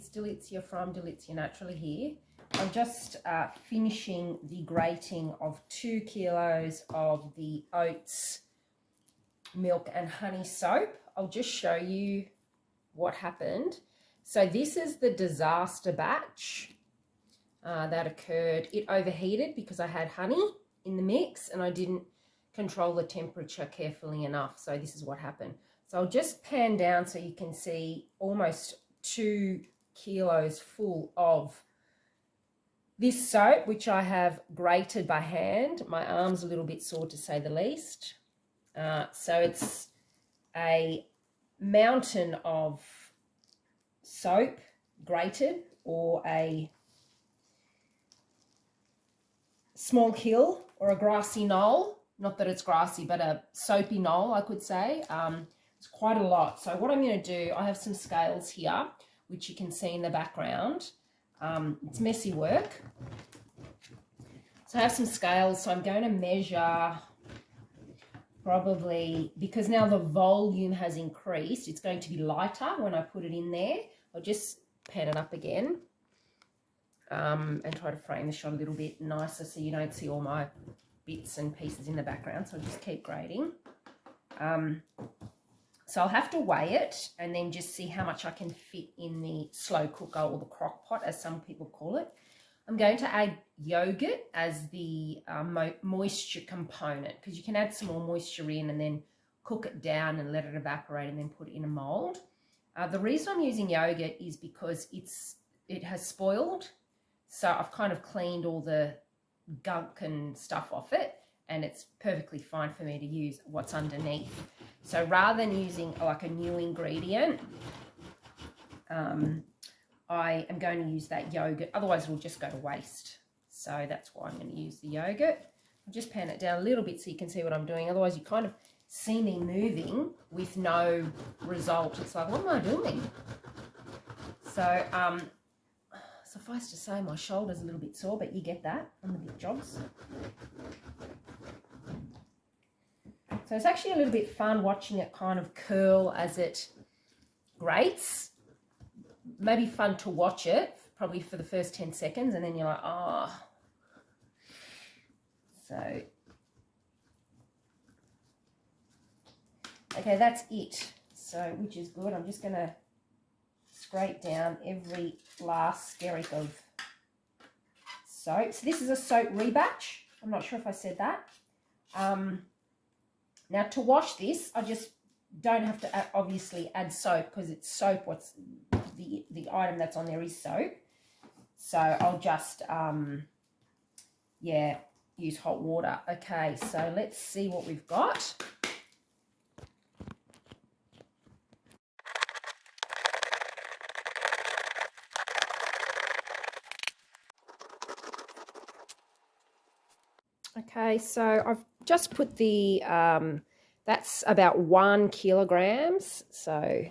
it's Delizia from Delizia Naturally here. I'm just finishing the grating of 2 kilos of the Oats milk and honey soap. I'll just show you what happened. So this is the disaster batch that occurred. It overheated because I had honey in the mix and I didn't control the temperature carefully enough. So this is what happened. So I'll just pan down so you can see almost 2 kilos full of this soap, which I have grated by hand. My arm's a little bit sore to say the least. So it's a mountain of soap grated, or a small hill or a grassy knoll. Not that it's grassy, but a soapy knoll, I could say. It's quite a lot. So what I'm going to do, I have some scales here, which you can see in the background. It's messy work. So I have some scales, so I'm going to measure probably, because now the volume has increased, it's going to be lighter when I put it in there. I'll just pan it up again and try to frame the shot a little bit nicer so you don't see all my bits and pieces in the background. So I'll just keep grating. So I'll have to weigh it and then just see how much I can fit in the slow cooker, or the crock pot as some people call it. I'm going to add yogurt as the moisture component, because you can add some more moisture in and then cook it down and let it evaporate and then put it in a mold. The reason I'm using yogurt is because it has spoiled. So I've kind of cleaned all the gunk and stuff off it, and it's perfectly fine for me to use what's underneath. So rather than using like a new ingredient, I am going to use that yogurt, otherwise it will just go to waste. So that's why I'm going to use the yogurt. I'll just pan it down a little bit so you can see what I'm doing. Otherwise you kind of see me moving with no result. It's like, what am I doing? So suffice to say, my shoulder's a little bit sore, but you get that on the big jobs. So it's actually a little bit fun watching it kind of curl as it grates. Maybe fun to watch it, probably for the first 10 seconds, and then you're like, oh. So, okay, that's it. So, which is good. I'm just going to scrape down every last skerrick of soap. So this is a soap rebatch. I'm not sure if I said that. Now to wash this, I just don't have to obviously add soap, because it's soap. What's the item that's on there is soap. So I'll just use hot water. Okay, so let's see what we've got. Okay, so I've just put the, that's about 1 kilogram, so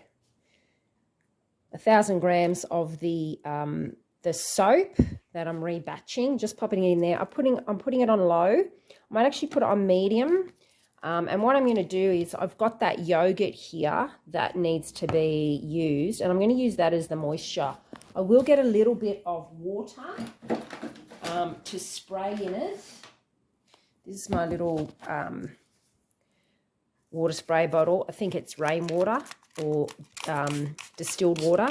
1,000 grams of the soap that I'm rebatching, just popping it in there. I'm putting it on low. I might actually put it on medium. And what I'm going to do is, I've got that yogurt here that needs to be used, and I'm going to use that as the moisture. I will get a little bit of water to spray in it. This is my little water spray bottle. I think it's rainwater or distilled water,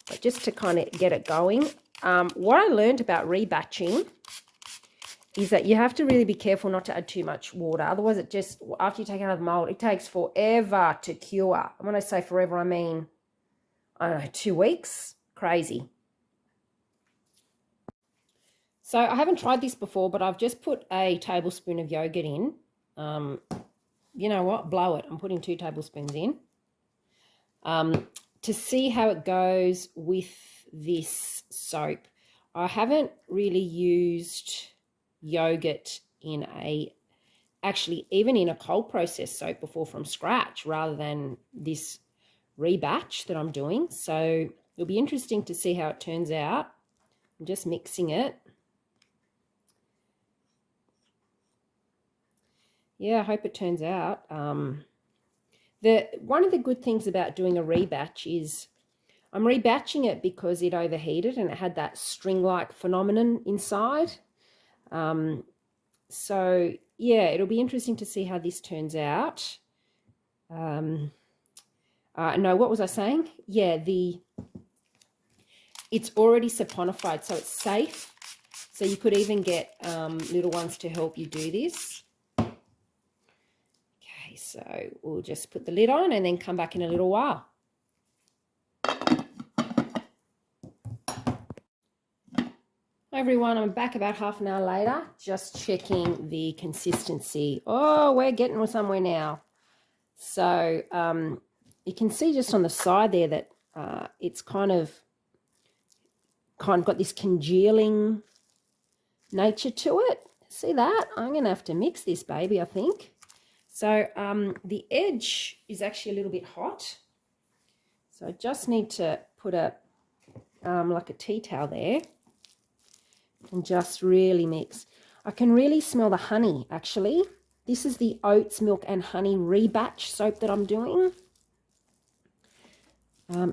but just to kind of get it going. What I learned about rebatching is that you have to really be careful not to add too much water. Otherwise, it just, after you take it out of the mold, it takes forever to cure. And when I say forever, I mean, I don't know, 2 weeks. Crazy. So I haven't tried this before, but I've just put a tablespoon of yogurt in. You know what? Blow it. I'm putting 2 tablespoons in to see how it goes with this soap. I haven't really used yogurt in even in a cold process soap before from scratch, rather than this rebatch that I'm doing. So it'll be interesting to see how it turns out. I'm just mixing it. Yeah, I hope it turns out. One of the good things about doing a rebatch is I'm rebatching it because it overheated and it had that string-like phenomenon inside. So yeah, it'll be interesting to see how this turns out. No, what was I saying? Yeah, it's already saponified, so it's safe. So you could even get little ones to help you do this. Okay, so we'll just put the lid on and then come back in a little while. Hi everyone, I'm back about half an hour later, just checking the consistency. Oh, we're getting somewhere now. So you can see just on the side there that it's kind of got this congealing nature to it. See that? I'm going to have to mix this baby, I think. So the edge is actually a little bit hot. So I just need to put a like a tea towel there and just really mix. I can really smell the honey actually. This is the oats, milk and honey rebatch soap that I'm doing.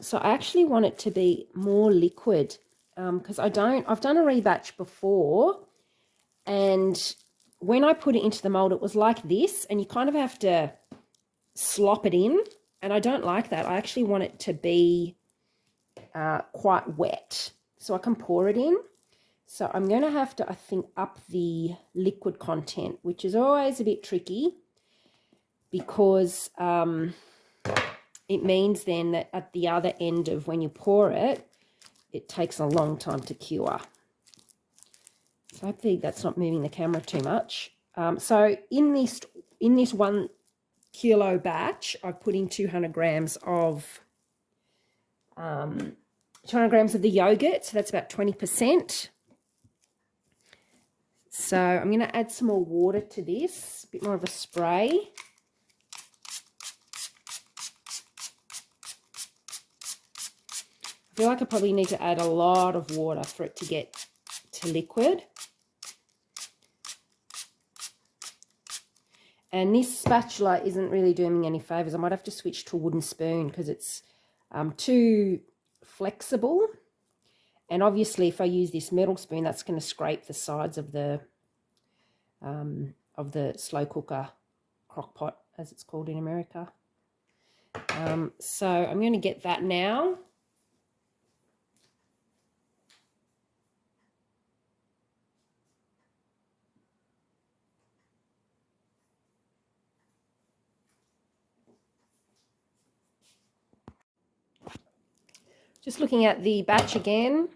So I actually want it to be more liquid because I've done a rebatch before, and when I put it into the mold, it was like this, and you kind of have to slop it in, and I don't like that. I actually want it to be quite wet so I can pour it in. So I'm going to have to, I think, up the liquid content, which is always a bit tricky because it means then that at the other end of when you pour it, it takes a long time to cure. So I think that's not moving the camera too much. So in this 1 kilo batch, I've put in 200 grams of the yogurt. So that's about 20%. So I'm going to add some more water to this, a bit more of a spray. I feel like I probably need to add a lot of water for it to get to liquid. And this spatula isn't really doing me any favors. I might have to switch to a wooden spoon because it's too flexible. And obviously if I use this metal spoon, that's going to scrape the sides of the slow cooker crock pot, as it's called in America. So I'm going to get that now. Just looking at the batch again,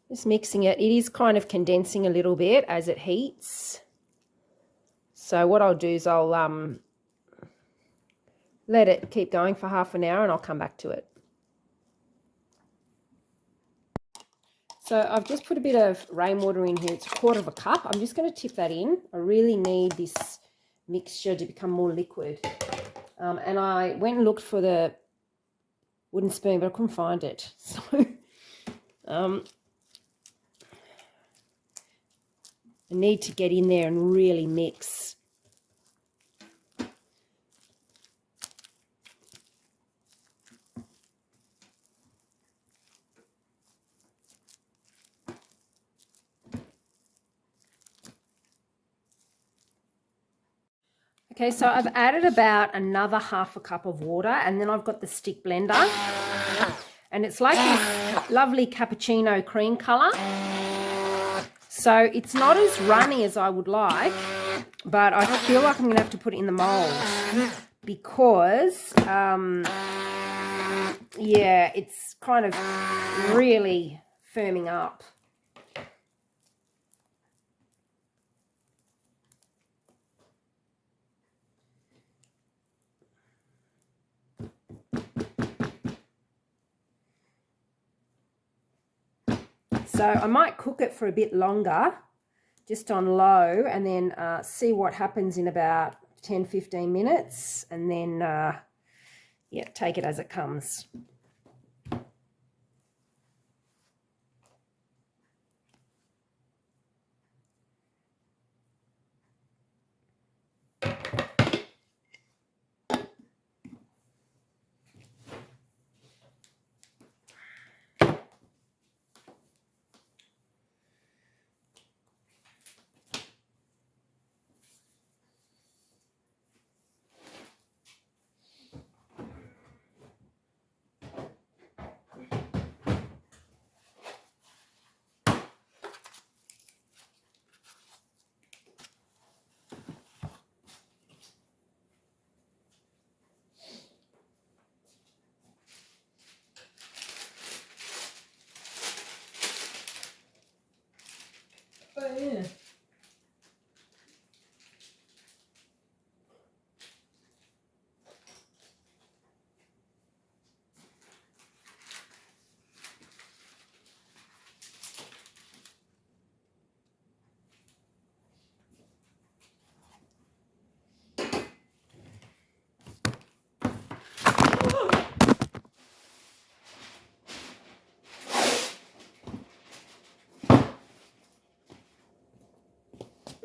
just mixing it. It is kind of condensing a little bit as it heats. So what I'll do is I'll let it keep going for half an hour and I'll come back to it. So I've just put a bit of rainwater in here. It's 1/4 cup. I'm just going to tip that in. I really need this mixture to become more liquid. And I went and looked for the wooden spoon, but I couldn't find it. So I need to get in there and really mix. Okay, so I've added about another 1/2 cup of water, and then I've got the stick blender, and it's like this lovely cappuccino cream color. So it's not as runny as I would like, but I feel like I'm going to have to put it in the mold because, yeah, it's kind of really firming up. So I might cook it for a bit longer, just on low, and then see what happens in about 10-15 minutes, and then, yeah, take it as it comes.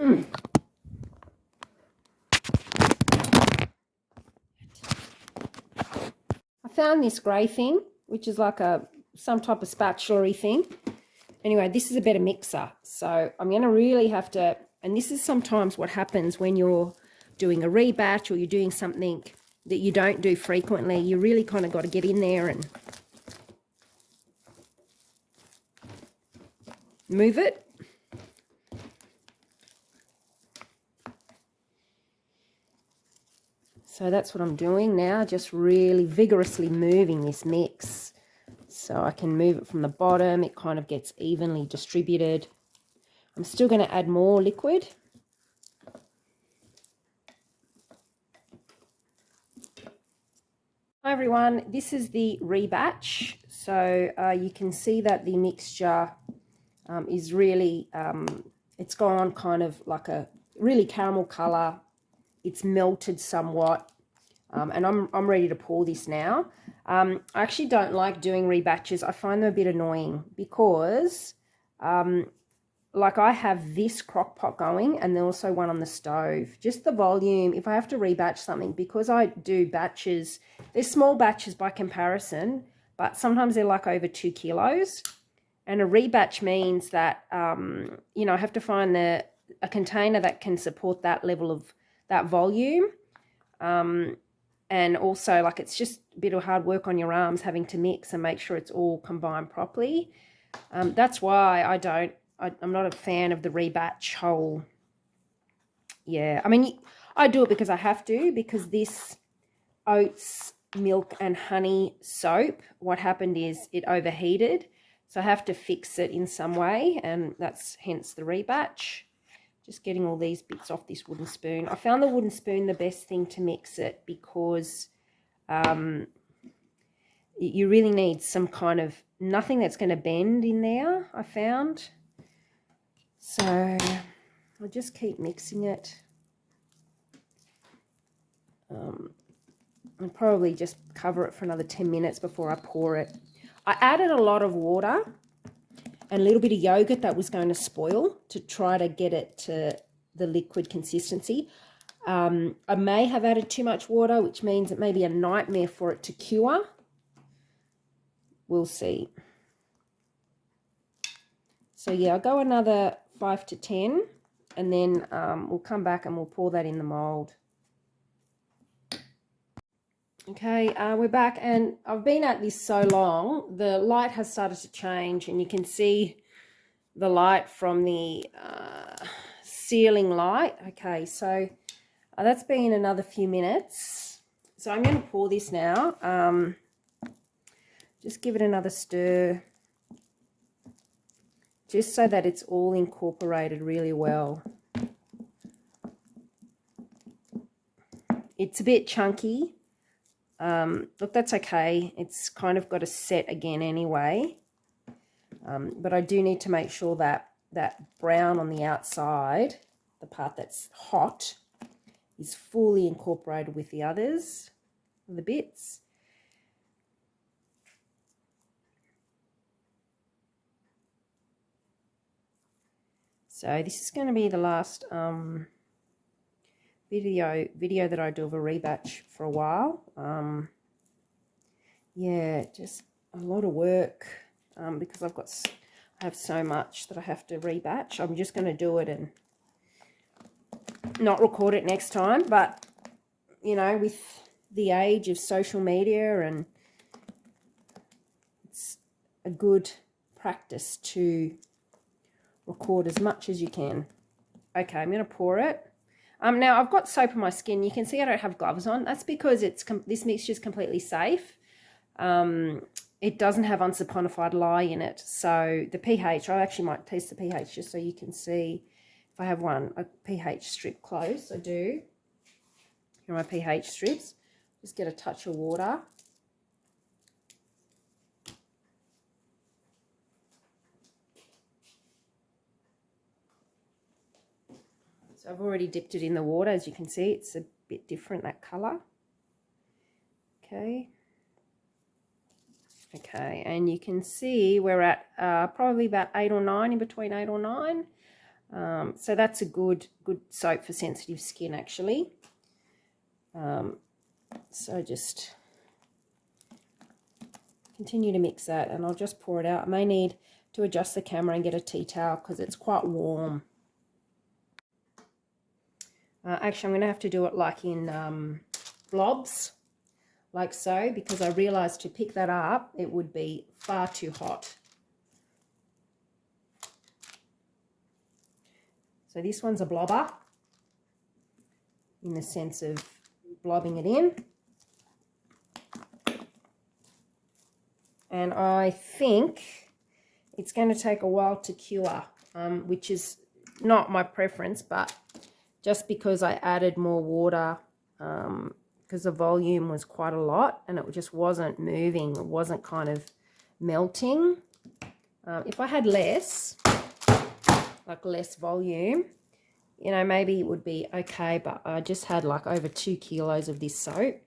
I found this grey thing, which is like some type of spatula-y thing. Anyway, this is a better mixer. So I'm going to really have to, and this is sometimes what happens when you're doing a rebatch or you're doing something that you don't do frequently. You really kind of got to get in there and move it. So that's what I'm doing now, just really vigorously moving this mix. So I can move it from the bottom, it kind of gets evenly distributed. I'm still going to add more liquid. Hi everyone, this is the rebatch. So you can see that the mixture is really, it's gone kind of like a really caramel colour. It's melted somewhat, and I'm ready to pour this now. I actually don't like doing rebatches. I find them a bit annoying because like I have this crock pot going and then also one on the stove. Just the volume, if I have to rebatch something, because I do batches, they're small batches by comparison, but sometimes they're like over 2 kilos. And a rebatch means that, you know, I have to find a container that can support that level of that volume. And also, like, it's just a bit of hard work on your arms having to mix and make sure it's all combined properly. That's why I'm not a fan of the rebatch whole. Yeah, I mean, I do it because I have to, because this oats, milk and honey soap, what happened is it overheated. So I have to fix it in some way, and that's hence the rebatch. Just getting all these bits off this wooden spoon. I found the wooden spoon the best thing to mix it because you really need some kind of, nothing that's going to bend in there, I found. So I'll just keep mixing it. I'll probably just cover it for another 10 minutes before I pour it. I added a lot of water and a little bit of yogurt that was going to spoil to try to get it to the liquid consistency. I may have added too much water, which means it may be a nightmare for it to cure. We'll see. So yeah, I'll go another 5 to 10 and then we'll come back and we'll pour that in the mold. Okay, we're back, and I've been at this so long, the light has started to change, and you can see the light from the ceiling light. Okay, so that's been another few minutes. So I'm going to pour this now. Just give it another stir, just so that it's all incorporated really well. It's a bit chunky. Look, that's okay. It's kind of got to set again anyway. But I do need to make sure that that brown on the outside, the part that's hot, is fully incorporated with the others, the bits. So this is going to be the last video that I do of a rebatch for a while. Yeah, just a lot of work because I have so much that I have to rebatch. I'm just going to do it and not record it next time, but you know, with the age of social media, and it's a good practice to record as much as you can. Okay, I'm going to pour it. Now I've got soap on my skin. You can see I don't have gloves on. That's because this mixture is completely safe. It doesn't have unsaponified lye in it. So the pH, I actually might test the pH just so you can see if I have a pH strip close. I do. Here are my pH strips. Just get a touch of water. So I've already dipped it in the water. As you can see, it's a bit different, that colour. Okay. Okay, and you can see we're at probably about 8 or 9, in between 8 or 9. So that's a good soap for sensitive skin, actually. So just continue to mix that, and I'll just pour it out. I may need to adjust the camera and get a tea towel because it's quite warm. Actually, I'm going to have to do it like in blobs, like so, because I realised to pick that up, it would be far too hot. So this one's a blobber, in the sense of blobbing it in. And I think it's going to take a while to cure, which is not my preference, but just because I added more water, because the volume was quite a lot and it just wasn't moving, it wasn't kind of melting. If I had less volume, you know, maybe it would be okay, but I just had like over 2 kilos of this soap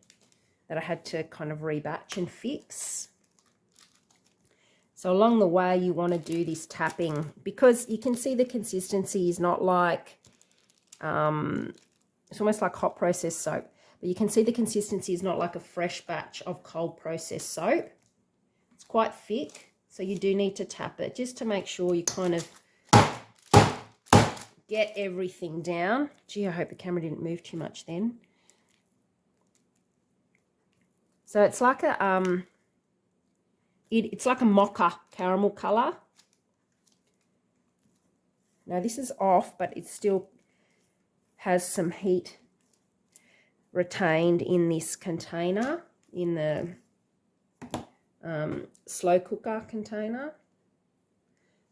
that I had to kind of rebatch and fix. So along the way, you want to do this tapping, because you can see the consistency is not like, it's almost like hot processed soap, but you can see the consistency is not like a fresh batch of cold processed soap. It's quite thick, so you do need to tap it just to make sure you kind of get everything down. Gee, I hope the camera didn't move too much then. So it's like a it's like a mocha caramel color. Now this is off, but it still has some heat retained in this container, in the slow cooker container.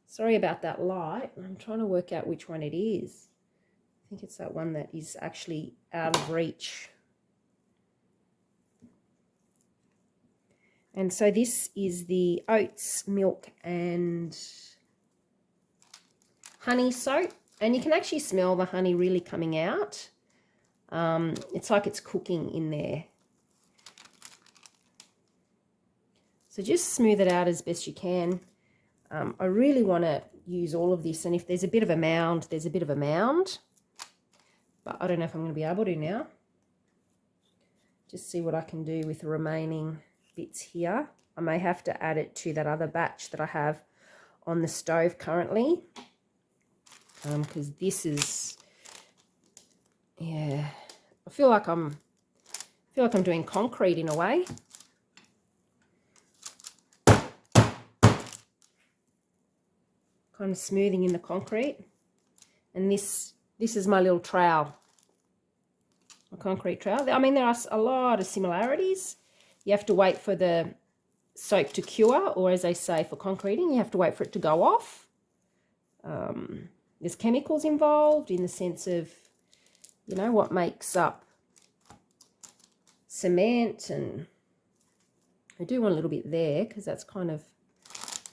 Sorry about that light. I'm trying to work out which one it is. I think it's that one that is actually out of reach. And so this is the oats, milk and honey soap. And you can actually smell the honey really coming out. It's like it's cooking in there. So just smooth it out as best you can. I really want to use all of this, and if there's a bit of a mound, there's a bit of a mound. But I don't know if I'm going to be able to now. Just see what I can do with the remaining bits here. I may have to add it to that other batch that I have on the stove currently, because this is, yeah, I feel like I'm doing concrete in a way. Kind of smoothing in the concrete. And this is my little trowel, a concrete trowel. I mean, there are a lot of similarities. You have to wait for the soap to cure, or as they say for concreting, you have to wait for it to go off. There's chemicals involved in the sense of, you know, what makes up cement, and I do want a little bit there because that's kind of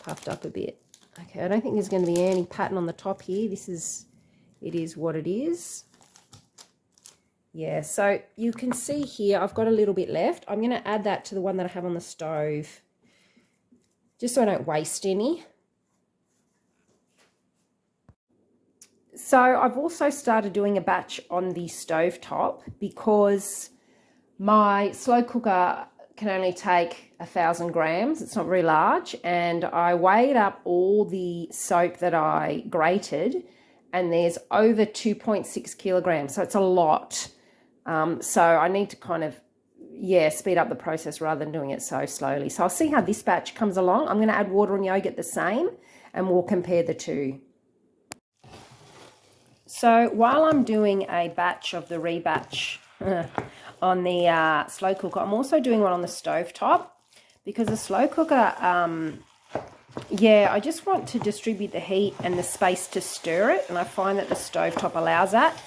puffed up a bit. Okay, I don't think there's going to be any pattern on the top here. It is what it is. Yeah, so you can see here I've got a little bit left. I'm going to add that to the one that I have on the stove, just so I don't waste any. So I've also started doing a batch on the stove top, because my slow cooker can only take 1,000 grams. It's not very large, and I weighed up all the soap that I grated, and there's over 2.6 kilograms, so it's a lot. So I need to kind of, yeah, speed up the process rather than doing it so slowly. So I'll see how this batch comes along. I'm going to add water and yogurt the same, and we'll compare the two. So while I'm doing a batch of the rebatch on the slow cooker, I'm also doing one on the stove top, because the slow cooker, yeah, I just want to distribute the heat and the space to stir it, and I find that the stove top allows that.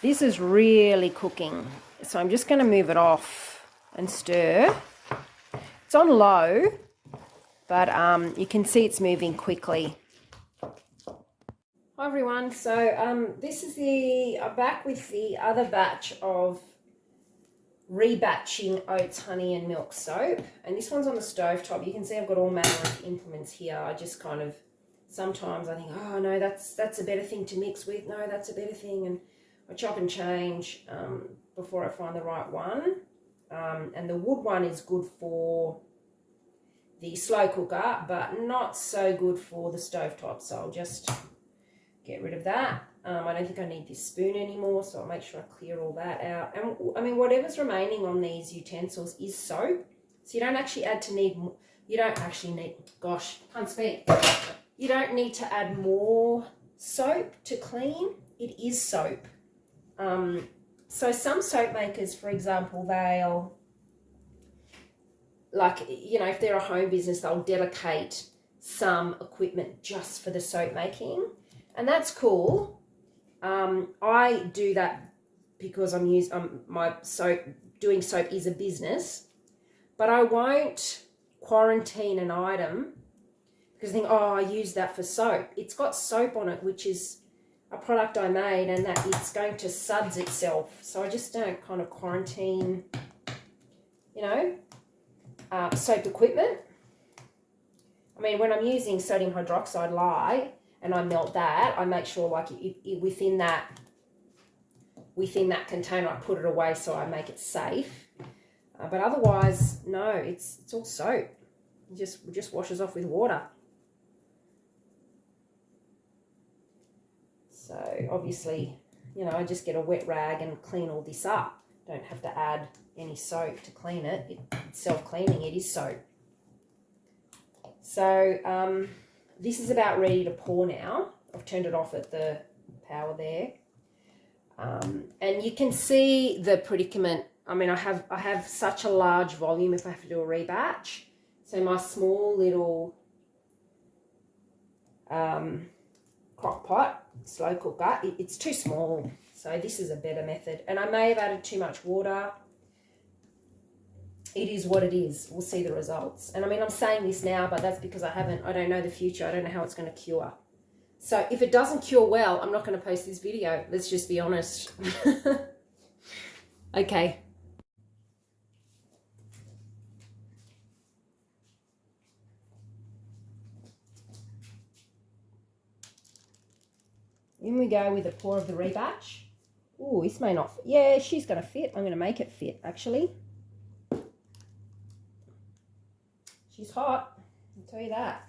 This is really cooking, so I'm just going to move it off and stir. It's on low, but you can see it's moving quickly. Hi everyone, so this is back with the other batch of rebatching oats, honey and milk soap, and this one's on the stove top. You can see I've got all manner of implements here. I just kind of sometimes I think, oh no, that's a better thing to mix with. No, that's a better thing. And I chop and change before I find the right one. And the wood one is good for the slow cooker, but not so good for the stovetop. So I'll just get rid of that. I don't think I need this spoon anymore, so I'll make sure I clear all that out. And I mean, whatever's remaining on these utensils is soap. So you don't actually gosh, can't speak. You don't need to add more soap to clean. It is soap. So some soap makers, for example, they'll, like, you know, if they're a home business, they'll dedicate some equipment just for the soap making. And that's cool. I do that because doing soap is a business, but I won't quarantine an item because I think, oh, I use that for soap. It's got soap on it, which is a product I made, and that it's going to suds itself. So I just don't kind of quarantine, you know, soap equipment. I mean, when I'm using sodium hydroxide lye and I melt that, I make sure like within that container I put it away so I make it safe. But otherwise, no, it's all soap. It just washes off with water. So obviously, you know, I just get a wet rag and clean all this up. Don't have to add any soap to clean it. It's self-cleaning, it is soap. So this is about ready to pour now. I've turned it off at the power there. And you can see the predicament. I mean, I have such a large volume if I have to do a rebatch. So my small little crock pot, slow cooker, it's too small. So this is a better method. And I may have added too much water. It is what it is. We'll see the results. And I mean, I'm saying this now, but that's because I don't know the future. I don't know how it's going to cure. So if it doesn't cure well, I'm not going to post this video. Let's just be honest. Okay. In we go with a pour of the rebatch. Ooh, this may not fit. Yeah, she's going to fit. I'm going to make it fit, actually. She's hot, I'll tell you that.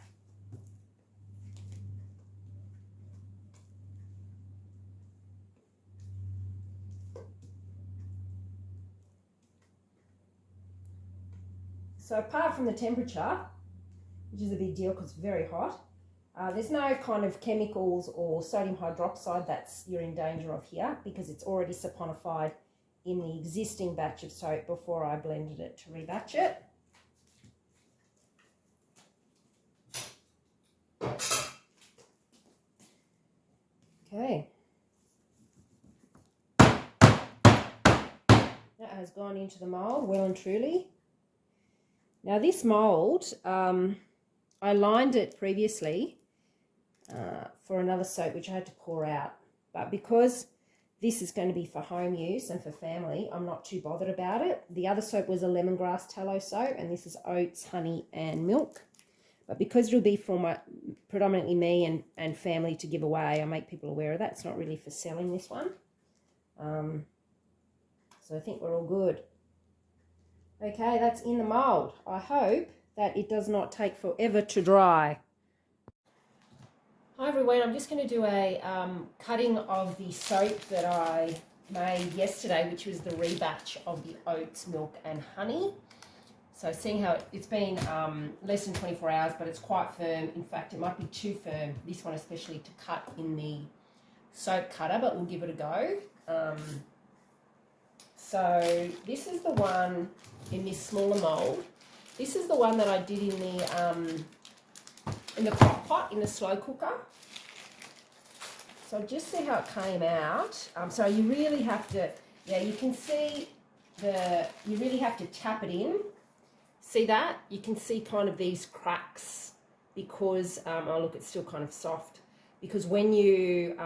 So apart from the temperature, which is a big deal because it's very hot, there's no kind of chemicals or sodium hydroxide that's you're in danger of here because it's already saponified in the existing batch of soap before I blended it to rebatch it. Okay. That has gone into the mould well and truly. Now this mould, I lined it previously for another soap which I had to pour out. But because this is going to be for home use and for family, I'm not too bothered about it. The other soap was a lemongrass tallow soap, and this is oats, honey and milk. But because it'll be for predominantly me and family to give away, I make people aware of that. It's not really for selling, this one. So I think we're all good. Okay, that's in the mould. I hope that it does not take forever to dry. Hi everyone, I'm just going to do a cutting of the soap that I made yesterday, which was the rebatch of the oats, milk and honey. So seeing how it's been less than 24 hours, but it's quite firm. In fact, it might be too firm, this one especially, to cut in the soap cutter, but we'll give it a go. So this is the one in this smaller mould. This is the one that I did in the crock pot, in the slow cooker. So just see how it came out. So you really have to, yeah, you can see you really have to tap it in. See that? You can see kind of these cracks because, oh look, it's still kind of soft. Because when you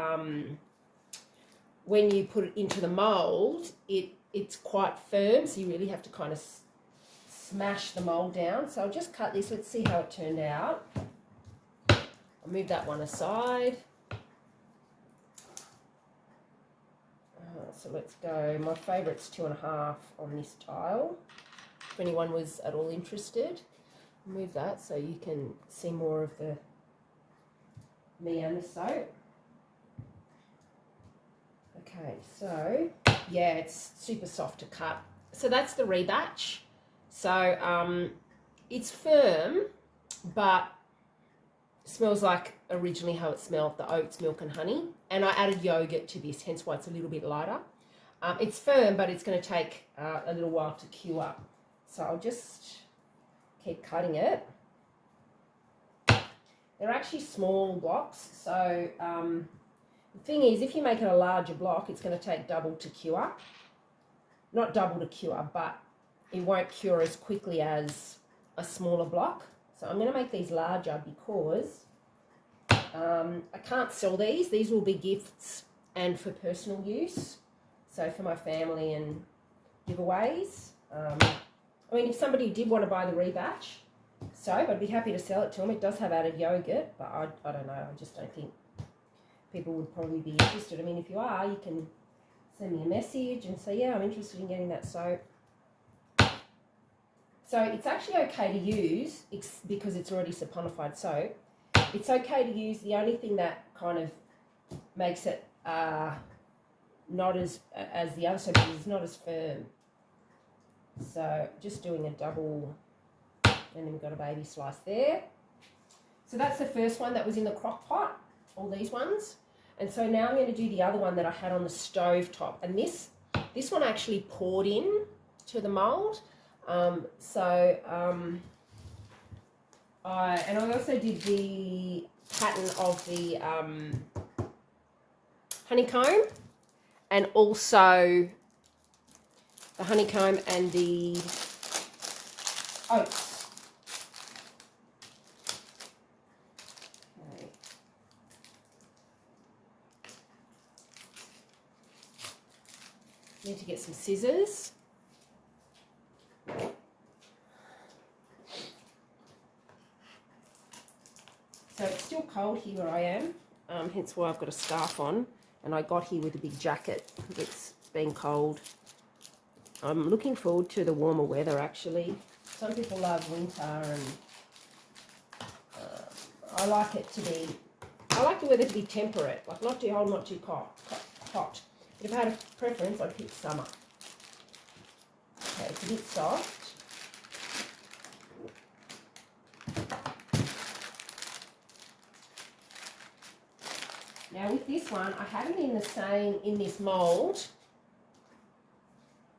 put it into the mould, it's quite firm, so you really have to kind of smash the mould down. So I'll just cut this. Let's see how it turned out. I'll move that one aside. So let's go. My favourite's 2.5 on this tile. If anyone was at all interested, move that so you can see more of the me and the soap. Okay, so yeah, it's super soft to cut. So that's the rebatch. So it's firm, but smells like originally how it smelled, the oats, milk and honey. And I added yogurt to this, hence why it's a little bit lighter. It's firm, but it's going to take a little while to cure up. So I'll just keep cutting it. They're actually small blocks. So the thing is, if you make it a larger block, it's going to take double to cure. Not double to cure, but it won't cure as quickly as a smaller block. So I'm going to make these larger because I can't sell these. These will be gifts and for personal use. So for my family and giveaways. I mean, if somebody did want to buy the rebatch soap, I'd be happy to sell it to them. It does have added yogurt, but I don't know. I just don't think people would probably be interested. I mean, if you are, you can send me a message and say, yeah, I'm interested in getting that soap. So it's actually okay to use because it's already saponified soap. It's okay to use. The only thing that kind of makes it not as the other soap is not as firm. So just doing a double, and then we've got a baby slice there. So that's the first one that was in the crock pot, all these ones. And so now I'm going to do the other one that I had on the stove top. And this one I actually poured in to the mould. I also did the pattern of the honeycomb, and also the honeycomb and the oats. Okay. Need to get some scissors. So it's still cold here where I am, hence why I've got a scarf on, and I got here with a big jacket because it's been cold. I'm looking forward to the warmer weather actually. Some people love winter, and I like the weather to be temperate, like not too hot, not too hot. But if I had a preference, I'd pick summer. Okay, it's a bit soft. Now with this one, I have it in this mould.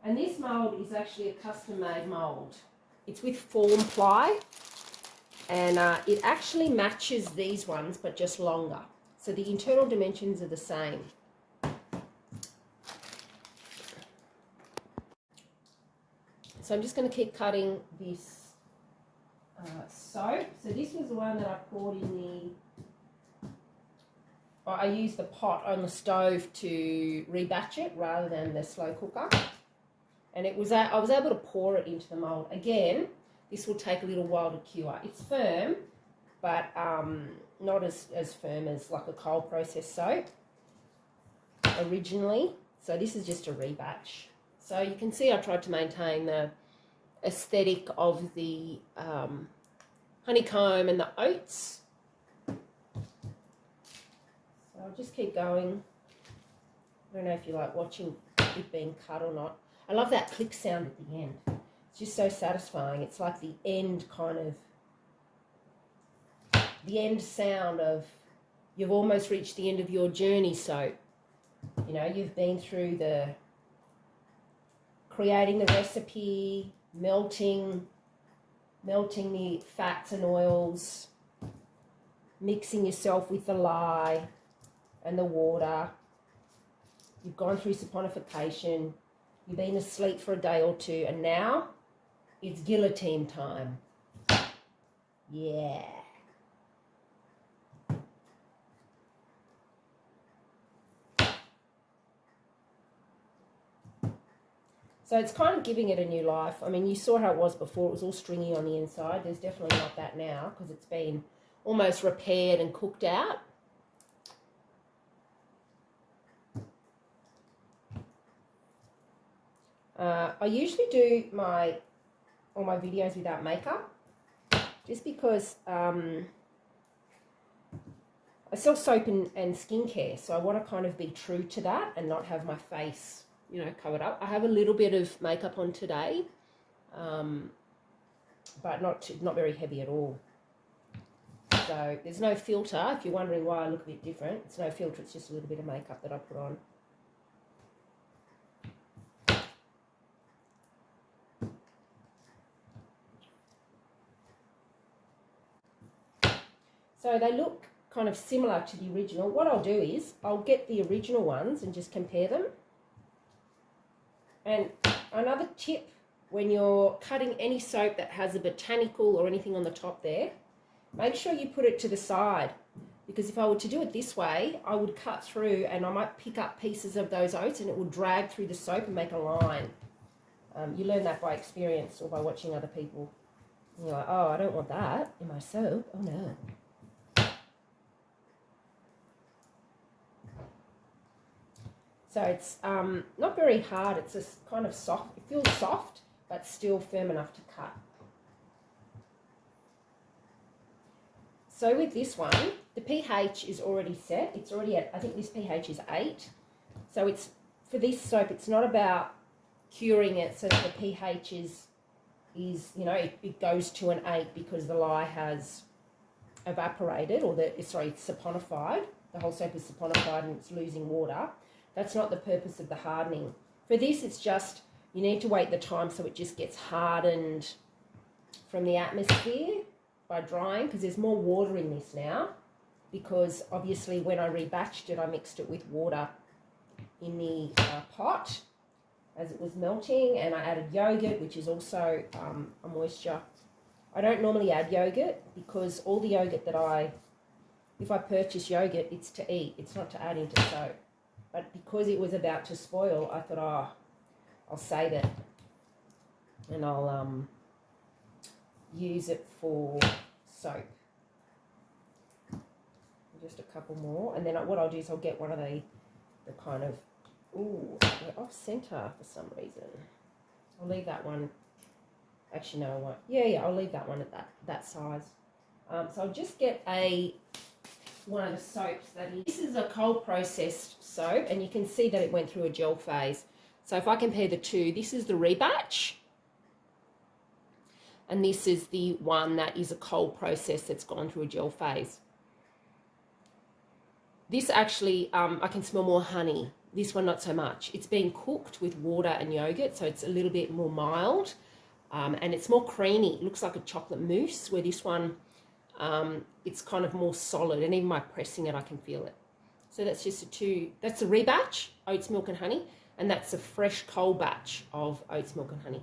And this mould is actually a custom made mould. It's with form ply, and it actually matches these ones, but just longer. So the internal dimensions are the same. So I'm just going to keep cutting this soap. So this was the one that I poured in I used the pot on the stove to rebatch it rather than the slow cooker. And I was able to pour it into the mould. Again, this will take a little while to cure. It's firm, but not as firm as like a cold processed soap originally. So this is just a rebatch. So you can see I tried to maintain the aesthetic of the honeycomb and the oats. So I'll just keep going. I don't know if you like watching it being cut or not. I love that click sound at the end. It's just so satisfying. It's like the end sound of you've almost reached the end of your journey. So, you know, you've been through the creating the recipe, melting the fats and oils, mixing yourself with the lye and the water. You've gone through saponification. You've been asleep for a day or two, and now it's guillotine time. Yeah. So it's kind of giving it a new life. I mean, you saw how it was before. It was all stringy on the inside. There's definitely not that now because it's been almost repaired and cooked out. I usually do all my videos without makeup, just because I sell soap and skincare, so I want to kind of be true to that and not have my face, you know, covered up. I have a little bit of makeup on today, but not very heavy at all. So there's no filter. If you're wondering why I look a bit different, it's no filter. It's just a little bit of makeup that I put on. So they look kind of similar to the original. What I'll do is I'll get the original ones and just compare them. And another tip, when you're cutting any soap that has a botanical or anything on the top there, make sure you put it to the side, because if I were to do it this way, I would cut through and I might pick up pieces of those oats and it will drag through the soap and make a line. You learn that by experience or by watching other people. And you're like, oh, I don't want that in my soap. Oh no. So it's not very hard. It's just kind of soft. It feels soft, but still firm enough to cut. So with this one, the pH is already set. It's already at, I think this pH is 8. So it's, for this soap, it's not about curing it so that the pH is you know, it goes to an 8 because the lye has evaporated, or it's saponified. The whole soap is saponified and it's losing water. That's not the purpose of the hardening. For this, it's just, you need to wait the time so it just gets hardened from the atmosphere by drying, because there's more water in this now, because obviously when I rebatched it, I mixed it with water in the pot as it was melting, and I added yogurt, which is also a moisture. I don't normally add yogurt because all the yogurt that if I purchase yogurt, it's to eat, it's not to add into soap. But because it was about to spoil, I thought, oh, I'll save it and I'll use it for soap. Just a couple more. And then what I'll do is I'll get one of the kind of, ooh, they're off center for some reason. I'll leave that one. Actually, no, I won't. Yeah, I'll leave that one at that size. So I'll just get one of the soaps this is a cold processed soap, and you can see that it went through a gel phase. So if I compare the two, this is the rebatch, and this is the one that is a cold process that's gone through a gel phase. This actually, I can smell more honey. This one, not so much. It's been cooked with water and yogurt, so it's a little bit more mild, and it's more creamy. It looks like a chocolate mousse, where this one, it's kind of more solid, and even by pressing it, I can feel it. So that's just that's a rebatch, oats, milk and honey, and that's a fresh cold batch of oats, milk and honey.